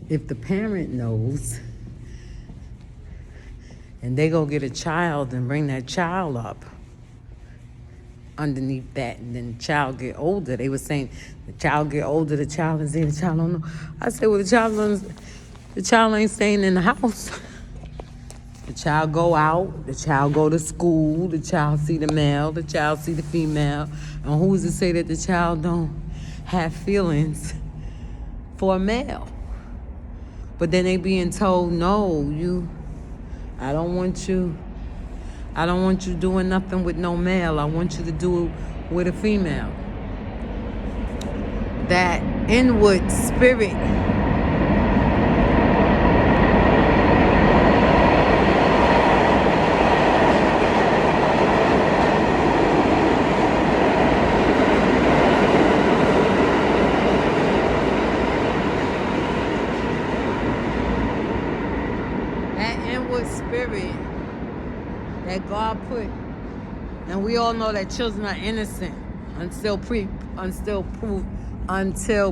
if the parent knows and they go get a child and bring that child up underneath that, and then the child get older, they were saying the child get older, the child is there, the child don't know. I said, well, the child ain't staying in the house. The child go out, the child go to school, the child see the male, the child see the female. And who's to say that the child don't have feelings for a male? But then they being told, no, I don't want you doing nothing with no male. I want you to do it with a female. That inward spirit that God put, and we all know that children are innocent until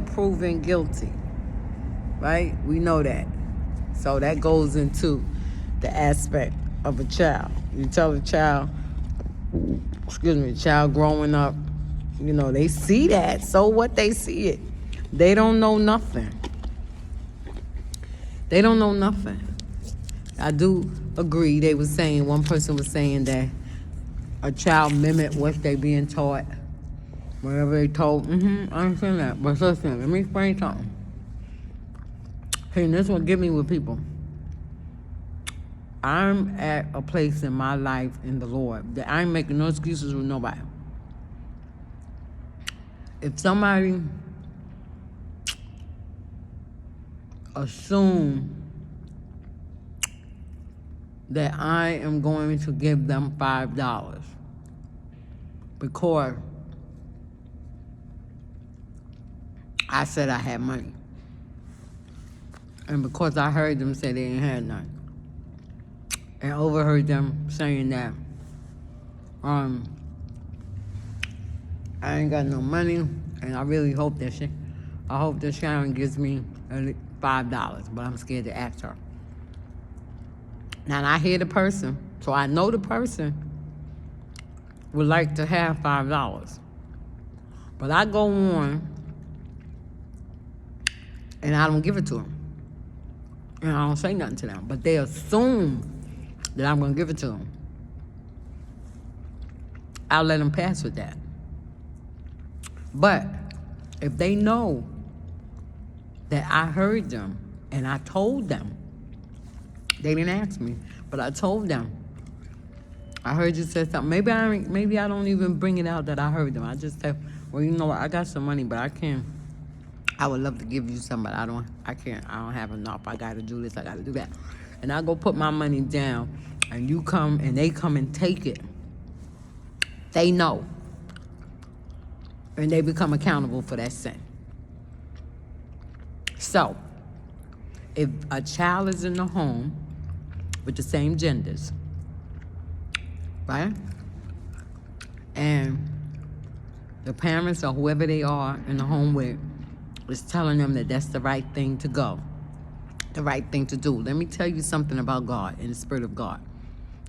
proven guilty, right? We know that. So that goes into the aspect of a child. You tell a child, child growing up, they see that. So what? They see it. They don't know nothing. They don't know nothing. I do agree. One person was saying that a child mimic what they being taught. Whatever they told. I understand that. But listen, let me explain something. Hey, this will get me with people. I'm at a place in my life in the Lord that I ain't making no excuses with nobody. If somebody assume that I am going to give them $5 because I said I had money, and because I heard them say they ain't had none, and overheard them saying that I ain't got no money, and I really hope that Sharon gives me $5, but I'm scared to ask her. Now, I hear the person, so I know the person would like to have $5. But I go on, and I don't give it to them. And I don't say nothing to them. But they assume that I'm going to give it to them. I'll let them pass with that. But if they know that I heard them and I told them, they didn't ask me, but I told them. I heard you say something. Maybe I don't even bring it out that I heard them. I just say, well, you know what? I got some money, but I can't. I would love to give you some, but I can't. I don't have enough. I got to do this. I got to do that. And I go put my money down, and you come, and they come and take it. They know. And they become accountable for that sin. So, if a child is in the home with the same genders, right? And the parents or whoever they are in the home with is telling them that that's the right thing to go, the right thing to do. Let me tell you something about God and the Spirit of God,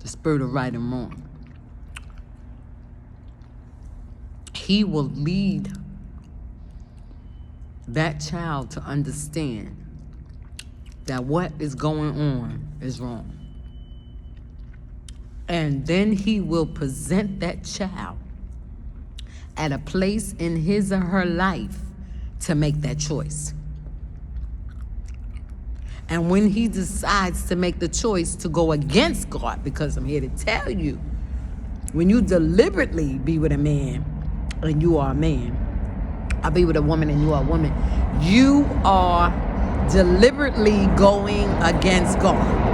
the Spirit of right and wrong. He will lead that child to understand that what is going on is wrong. And then he will present that child at a place in his or her life to make that choice. And when he decides to make the choice to go against God, because I'm here to tell you, when you deliberately be with a man and you are a man, I be with a woman and you are a woman, you are deliberately going against God.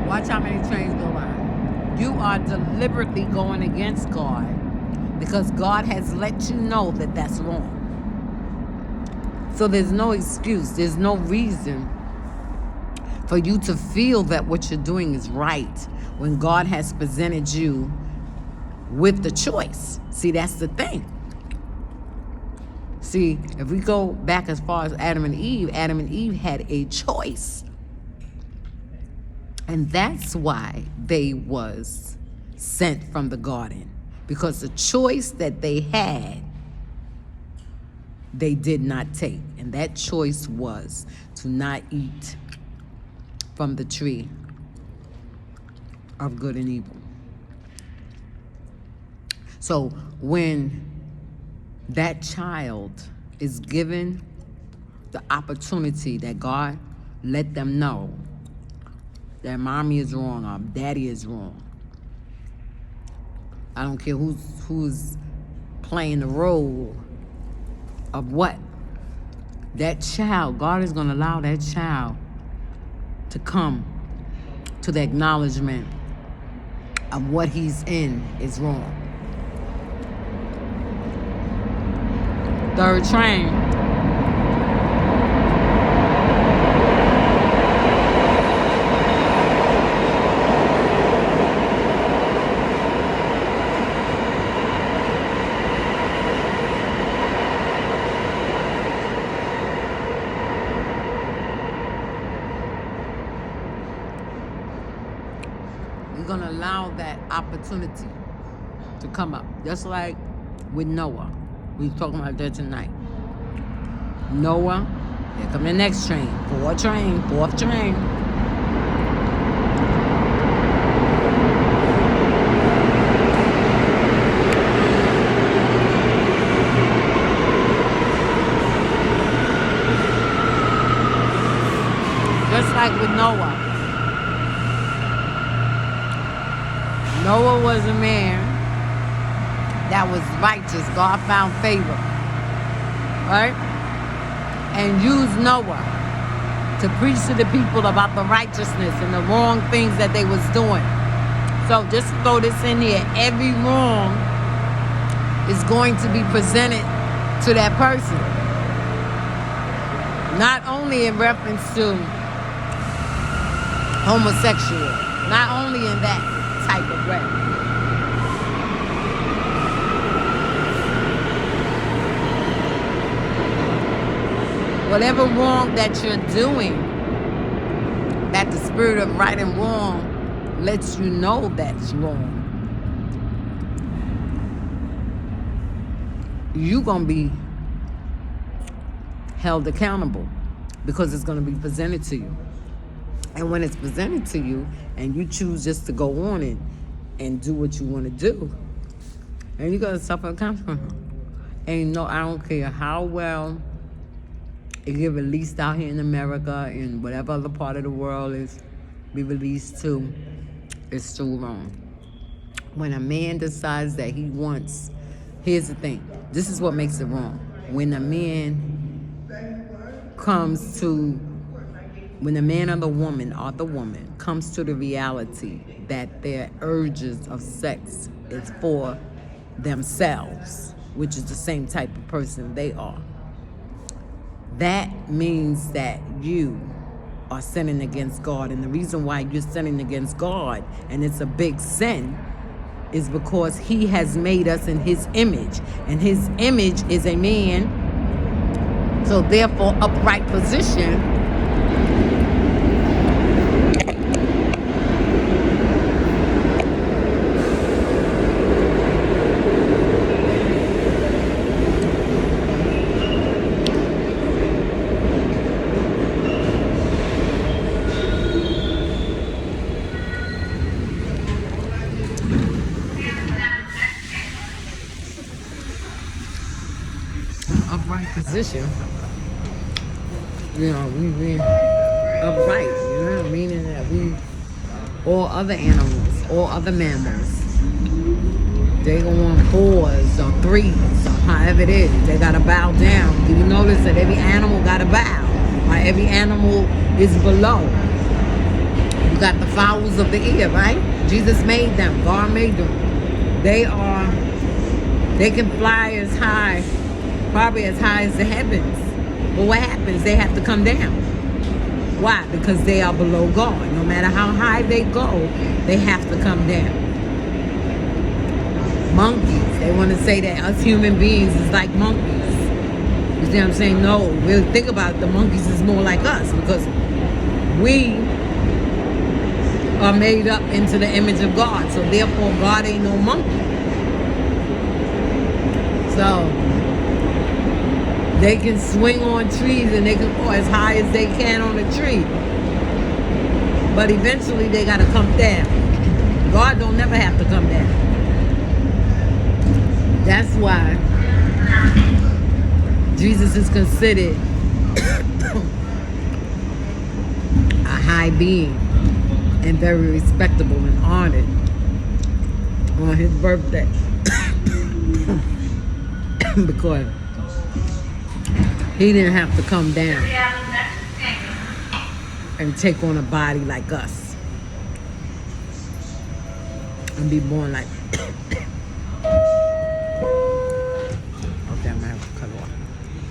Watch how many trains go by. You are deliberately going against God because God has let you know that that's wrong. So there's no excuse, there's no reason for you to feel that what you're doing is right when God has presented you with the choice. See, that's the thing. See, if we go back as far as Adam and Eve had a choice. And that's why they was sent from the garden. Because the choice that they had, they did not take. And that choice was to not eat from the tree of good and evil. So when that child is given the opportunity that God let them know that mommy is wrong or daddy is wrong, I don't care who's playing the role of what, that child, God is going to allow that child to come to the acknowledgement of what he's in is wrong. Third train. You're going to allow that opportunity to come up. Just like with Noah. We was talking about that tonight. Noah, here come the next train. Fourth train. Just like with Noah. Noah was a man that was righteous. God found favor, right? And used Noah to preach to the people about the righteousness and the wrong things that they was doing. So just throw this in here. Every wrong is going to be presented to that person. Not only in reference to homosexual, not only in that type of way. Whatever wrong that you're doing, that the spirit of right and wrong lets you know that's wrong, you're going to be held accountable because it's going to be presented to you. And when it's presented to you and you choose just to go on and do what you want to do, and you're going to suffer consequences. And no, I don't care how well it get released out here in America and whatever other part of the world is be released to, it's still wrong. When a man decides that he wants, here's the thing, this is what makes it wrong. When a man or the woman comes to the reality that their urges of sex is for themselves, which is the same type of person they are, that means that you are sinning against God. And the reason why you're sinning against God, and it's a big sin, is because he has made us in his image. And his image is a man. So therefore, upright position position, we upright, meaning that we, all other animals, all other mammals, they go on 4s or 3s or however it is, they gotta bow down. Do you notice that every animal gotta bow? Right? Every animal is below. You got the fowls of the air, right? Jesus made them, God made them. They They can fly as high, probably as high as the heavens. But what happens? They have to come down. Why? Because they are below God. No matter how high they go, they have to come down. Monkeys. They want to say that us human beings is like monkeys. You see what I'm saying? No, really think about it. The monkeys is more like us because we are made up into the image of God. So therefore, God ain't no monkey. So they can swing on trees and they can go as high as they can on a tree. But eventually they got to come down. God don't never have to come down. That's why Jesus is considered a high being and very respectable and honored on his birthday. Because he didn't have to come down and take on a body like us and be born like